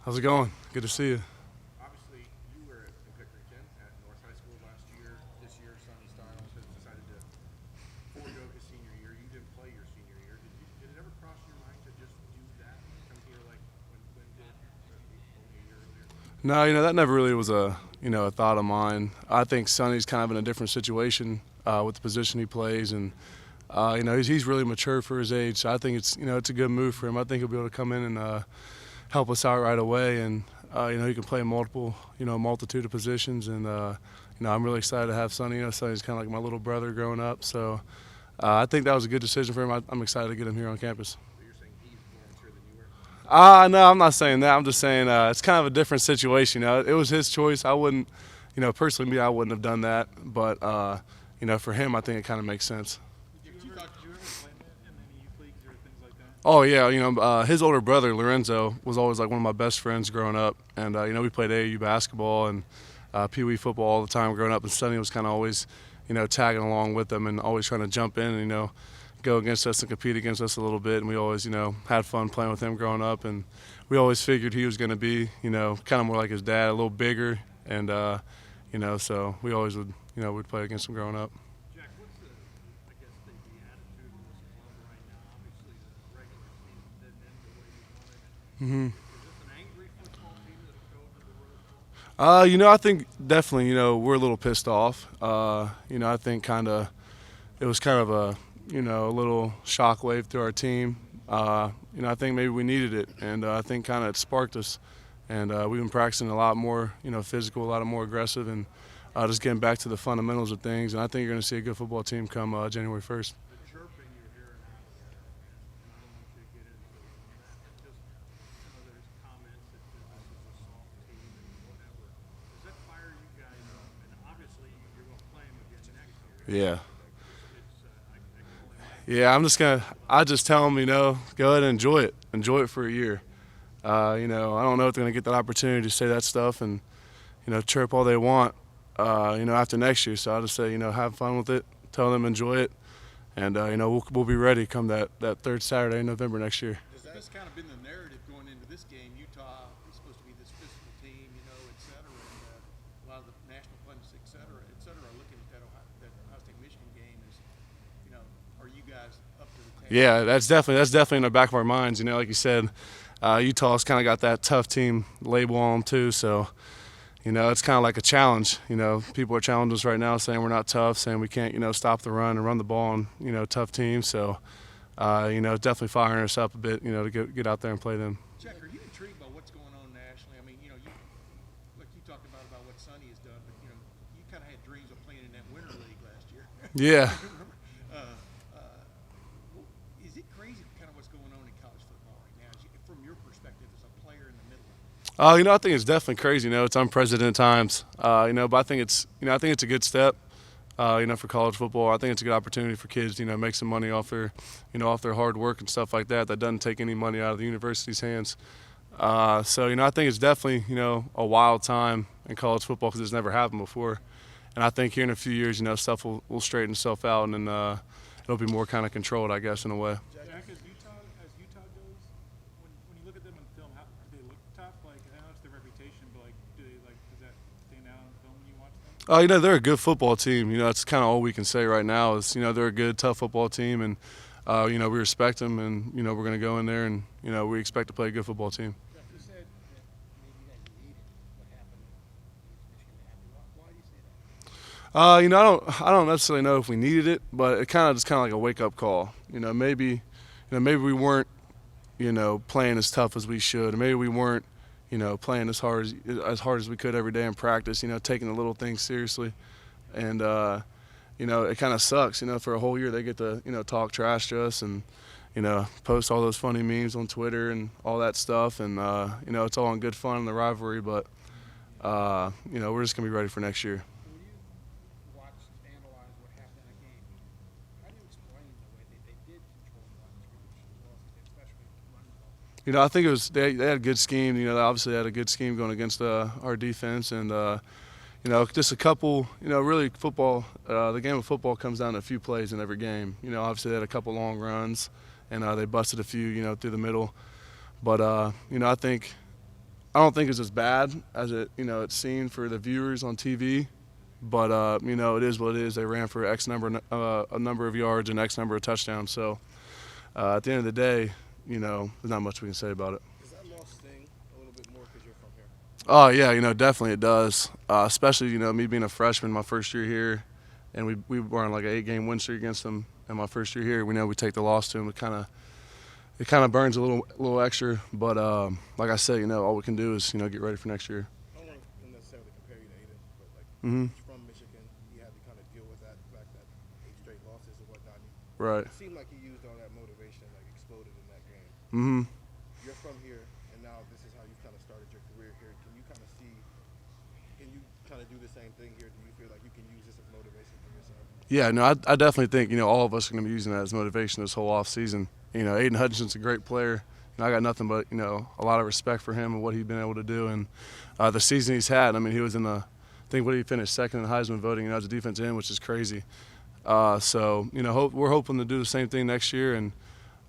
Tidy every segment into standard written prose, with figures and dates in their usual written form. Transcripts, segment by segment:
How's it going? Good to see you. Obviously, you were in Pickerington at North High School last year. This year, Sonny Styles has decided to forego his senior year. You didn't play your senior year. Did it ever cross your mind to just do that? Come here like when did only a year earlier? No, that never really was a thought of mine. I think Sonny's kind of in a different situation with the position he plays, and he's really mature for his age. So I think it's a good move for him. I think he'll be able to come in and help us out right away, and he can play multitude of positions, and I'm really excited to have Sonny. Sonny's kind of like my little brother growing up, so I think that was a good decision for him. I'm excited to get him here on campus. So you're saying he's more mature than you were? No, I'm not saying that. I'm just saying it's kind of a different situation. It was his choice. I wouldn't, personally, me, I wouldn't have done that. But, for him, I think it kind of makes sense. Did you ever play in any youth leagues or things like that? Oh, yeah. His older brother, Lorenzo, was always like one of my best friends growing up. And, we played AAU basketball and Pee Wee football all the time growing up. And Sonny was kind of always, tagging along with them and always trying to jump in and, go against us and compete against us a little bit, and we always, had fun playing with him growing up, and we always figured he was going to be, kind of more like his dad, a little bigger, and so we always would, we'd play against him growing up. Jack, what's the attitude of this club right now? Obviously, the regular season didn't end the way you wanted it. Is this an angry football team that'll go into the Rose Bowl? I think definitely, we're a little pissed off. I think it was kind of a little shockwave through our team. I think maybe we needed it, and I think kind of it sparked us. And we've been practicing a lot more, physical, a lot more aggressive, and just getting back to the fundamentals of things. And I think you're going to see a good football team come January 1st. The chirping you're hearing out there, and I don't want you to get into that, but just there's comments that this is a soft team and whatever. Does that fire you guys up? And obviously, you're going to play them again next year. Yeah. Yeah, I just tell them, go ahead and enjoy it. Enjoy it for a year. I don't know if they're going to get that opportunity to say that stuff and, chirp all they want, after next year. So I'll just say, have fun with it. Tell them enjoy it. And, we'll be ready come that third Saturday in November next year. That's kind of been the narrative going into this game. Utah is supposed to be this physical team, et cetera, and a lot of the national pundits, et cetera, are looking at that Ohio State-Michigan game as, are you guys up to the task? Yeah, that's definitely in the back of our minds. Like you said, Utah's kind of got that tough team label on them too. So, it's kind of like a challenge. People are challenging us right now, saying we're not tough, saying we can't, stop the run and run the ball on, tough teams. So, definitely firing us up a bit, to get out there and play them. Jack, are you intrigued by what's going on nationally? I mean, you talked about what Sonny has done, but you kind of had dreams of playing in that winter league last year. Yeah. Is it crazy kind of what's going on in college football right now, from your perspective as a player in the middle of it? I think it's definitely crazy. It's unprecedented times. But I think it's a good step. For college football, I think it's a good opportunity for kids, make some money off their hard work and stuff like that. That doesn't take any money out of the university's hands. So I think it's definitely, a wild time in college football because it's never happened before. And I think here in a few years, stuff will straighten itself out, and it'll be more kind of controlled, I guess, in a way. Jack, as Utah goes, when you look at them on film, how do they look tough? Like, I know it's their reputation, but does that stand out on film when you watch them? They're a good football team. That's kind of all we can say right now is, they're a good, tough football team, and we respect them, and we're going to go in there and we expect to play a good football team. You said that maybe you guys needed what happened in Michigan to happen. Why do you say that? I don't necessarily know if we needed it, but it kind of like a wake up call. Maybe we weren't, playing as tough as we should. Maybe we weren't, playing as hard as we could every day in practice. Taking the little things seriously, and it kind of sucks. For a whole year they get to talk trash to us and post all those funny memes on Twitter and all that stuff, and it's all in good fun in the rivalry, but we're just gonna be ready for next year. When you watch and analyze what happened in a game, how do you explain the way they did control the line of scrimmage as well as especially run the ball? I think it was they had a good scheme. They obviously had a good scheme going against our defense, and just a couple. Really football. The game of football comes down to a few plays in every game. Obviously they had a couple long runs, and they busted a few. Through the middle, but I think I don't think it's as bad as it's seen for the viewers on TV. But it is what it is. They ran for a number of yards and X number of touchdowns. So at the end of the day, there's not much we can say about it. Does that loss sting a little bit more because you're from here? Oh yeah, definitely it does. Especially me being a freshman my first year here, and we were on like an 8-game win streak against them. And my first year here, we take the loss to them. It kind of burns a little extra. But like I said, all we can do is get ready for next year. I don't want to necessarily compare you to Aiden, but Mm-hmm. from Michigan, he had to kind of deal with that fact that 8 straight losses and whatnot. Right. It seemed like he used all that motivation, like exploded in that game. Mm-hmm. You're from here, and now this is how you kind of started your career here. Can you kind of do the same thing here? Do you feel like you can use this as motivation for yourself? Yeah, no, I definitely think all of us are going to be using that as motivation this whole off season. Aiden Hutchinson's a great player. I got nothing but a lot of respect for him and what he's been able to do, and the season he's had. I mean, he was in the I think what he finished second in Heisman voting as a defensive end, which is crazy. So we're hoping to do the same thing next year, and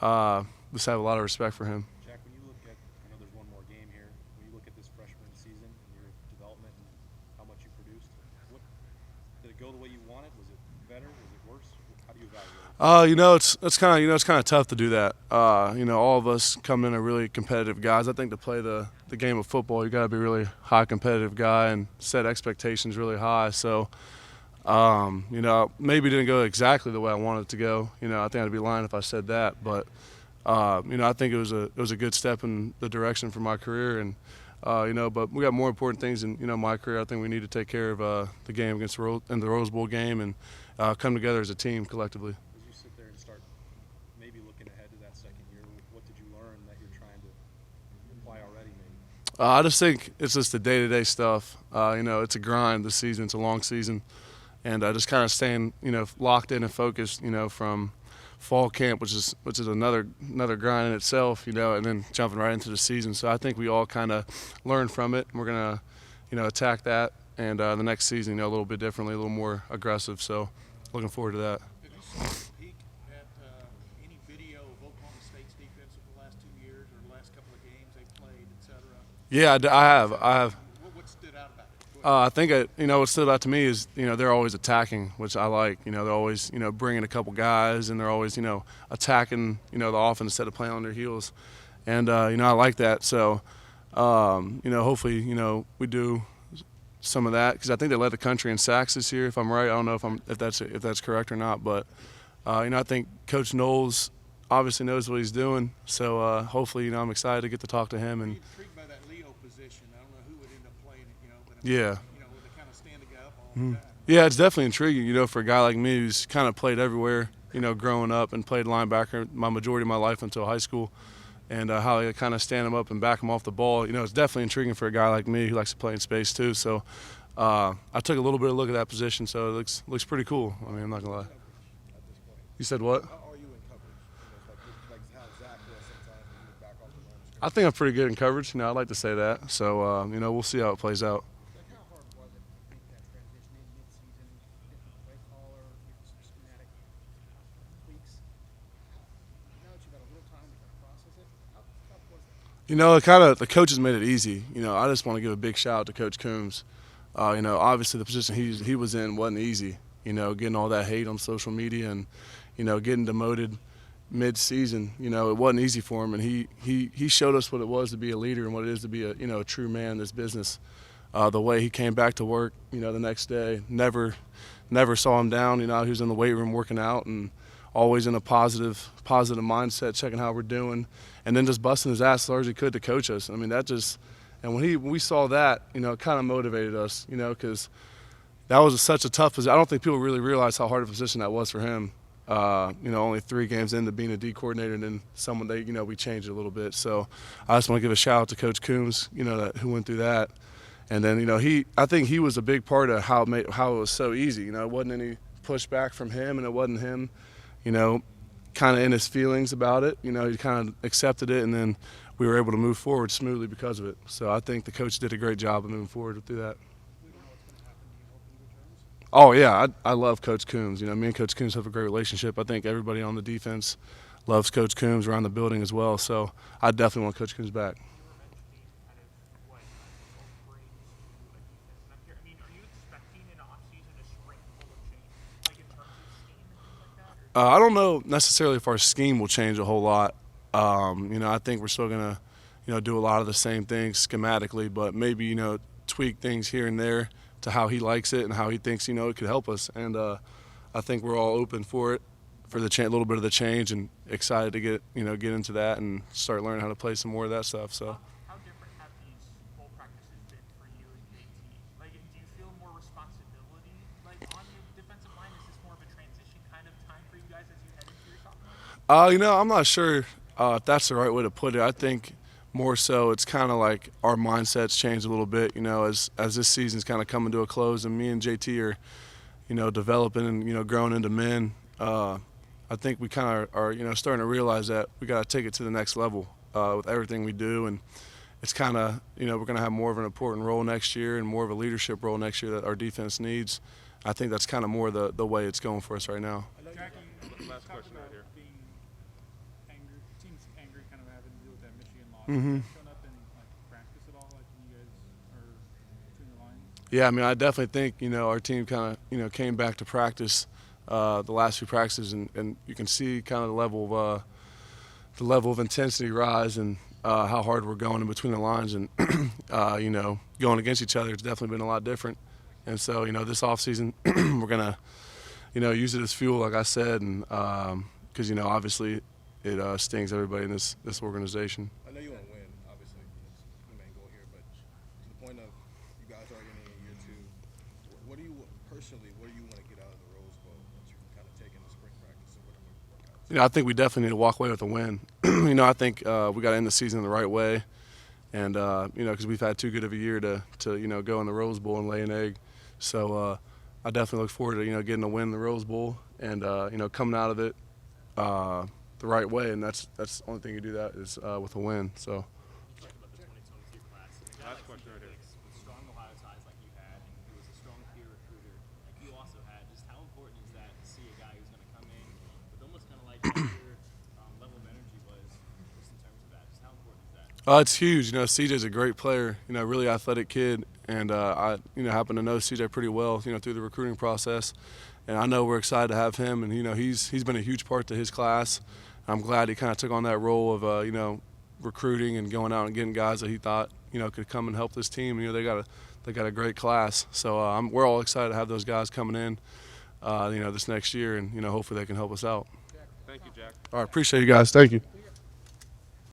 just have a lot of respect for him. Jack, when you look at, I know there's one more game here, when you look at this freshman season and your development and how much you produced, did it go the way you wanted? Was it better? Was it worse? How do you evaluate it? It's kind of tough to do that. All of us come in are really competitive guys. I think to play the game of football, you got to be a really high competitive guy and set expectations really high. So, maybe it didn't go exactly the way I wanted it to go. I think I'd be lying if I said that. But I think it was a good step in the direction for my career. And but we got more important things in my career. I think we need to take care of the game against the Rose Bowl game and come together as a team collectively. As you sit there and start maybe looking ahead to that second year, what did you learn that you're trying to apply already maybe? I just think it's just the day-to-day stuff. It's a grind this season. It's a long season. And just kind of staying, locked in and focused, from fall camp, which is another grind in itself, and then jumping right into the season. So I think we all kind of learn from it. We're going to, attack that and the next season, a little bit differently, a little more aggressive. So looking forward to that. Have you seen a peek at any video of Oklahoma State's defense of the last 2 years or the last couple of games they played, et cetera? Yeah, I have. What stood out about it? I think what stood out to me is they're always attacking, which I like. They're always bringing a couple guys, and they're always attacking the offense instead of playing on their heels, and I like that. So hopefully we do some of that, because I think they led the country in sacks this year. If I'm right, I don't know if that's correct or not, but I think Coach Knowles obviously knows what he's doing. So hopefully I'm excited to get to talk to him. And Intrigued by that Leo position. I don't know who would end up playing it, but yeah. would they kind of stand the guy up all the time? Yeah, it's definitely intriguing, for a guy like me who's kind of played everywhere, growing up and played linebacker my majority of my life until high school, and how I kind of stand him up and back him off the ball. It's definitely intriguing for a guy like me who likes to play in space too. So I took a little bit of a look at that position, so it looks pretty cool. I mean, I'm not gonna lie. You said what? How are you in coverage? Like how Zach was sometimes when you were back off the line. I think I'm pretty good in coverage. I'd like to say that. So we'll see how it plays out. Like, how hard was it to make that transition in mid-season, different play caller, some schematic tweaks? Now that you've got a little time to kind of process it, how tough was that? The coaches made it easy. I just want to give a big shout out to Coach Coombs. Obviously the position he was in wasn't easy. Getting all that hate on social media and, getting demoted mid-season. It wasn't easy for him, and he showed us what it was to be a leader and what it is to be a true man in this business. The way he came back to work, the next day, never saw him down. He was in the weight room working out and always in a positive mindset, checking how we're doing, and then just busting his ass as hard as he could to coach us. I mean, and when we saw that, it kind of motivated us, because that was such a tough position. I don't think people really realize how hard a position that was for him. Only 3 games into being a D coordinator, and then someone we changed it a little bit. So I just want to give a shout out to Coach Coombs, who went through that. And then, I think he was a big part of how it was so easy. It wasn't any pushback from him, and it wasn't him, kind of in his feelings about it. He kind of accepted it, and then we were able to move forward smoothly because of it. So I think the coach did a great job of moving forward through that. Oh, yeah, I love Coach Coombs. Me and Coach Coombs have a great relationship. I think everybody on the defense loves Coach Coombs around the building as well. So I definitely want Coach Coombs back. Kind of what I don't know necessarily if our scheme will change a whole lot. I think we're still gonna, do a lot of the same things schematically, but maybe tweak things here and there to how he likes it and how he thinks it could help us. And I think we're all open for it, for the little bit of the change, and excited to get into that and start learning how to play some more of that stuff. So. How different have these full practices been for you and JT? Like, do you feel more responsibility on your defensive line? Is this more of a transition kind of time for you guys as you head into your sophomore? I'm not sure if that's the right way to put it. I think more so it's kind of like our mindset's changed a little bit, as this season's kind of coming to a close and me and JT are, developing and, growing into men. I think we kind of are, starting to realize that we got to take it to the next level with everything we do. And it's kind of, we're going to have more of an important role next year and more of a leadership role next year that our defense needs. I think that's kind of more the way it's going for us right now. Jackie, Last question right here. being angry, teams angry, kind of having to deal with that Michigan loss. Mm-hmm. Has that shown up in practice at all? Like when you guys are between the lines? Yeah, I definitely think, our team kind of, came back to practice the last few practices, and you can see kind of the level of intensity rise and how hard we're going in between the lines, and going against each other. It's definitely been a lot different. And so this offseason we're gonna use it as fuel, like I said, and because obviously it stings everybody in this organization. I know you want to win, obviously, it's the main goal here, but to the point of you guys already in year 2, what do you want to get out of the Rose Bowl that you can kind of take into spring practice and whatever workouts? I think we definitely need to walk away with a win. I think we got to end the season the right way, and because we've had too good of a year to go in the Rose Bowl and lay an egg. So I definitely look forward to getting a win in the Rose Bowl and coming out of it the right way, and that's the only thing you do that is with a win. So. Talk about the 2022 class. And a guy Last like question CJ right here. Hicks with strong Ohio ties like you had, and he was a strong peer recruiter like you also had. Just how important is that to see a guy who's going to come in with almost kind of like what your level of energy was, just in terms of that? Just how important is that? It's huge. CJ's a great player. Really athletic kid, and I happen to know CJ pretty well. Through the recruiting process, and I know we're excited to have him. And he's been a huge part to his class. I'm glad he kind of took on that role of recruiting and going out and getting guys that he thought could come and help this team. They got a great class. So we're all excited to have those guys coming in this next year, and hopefully they can help us out. Thank you, Jack. All right, appreciate you guys. Thank you.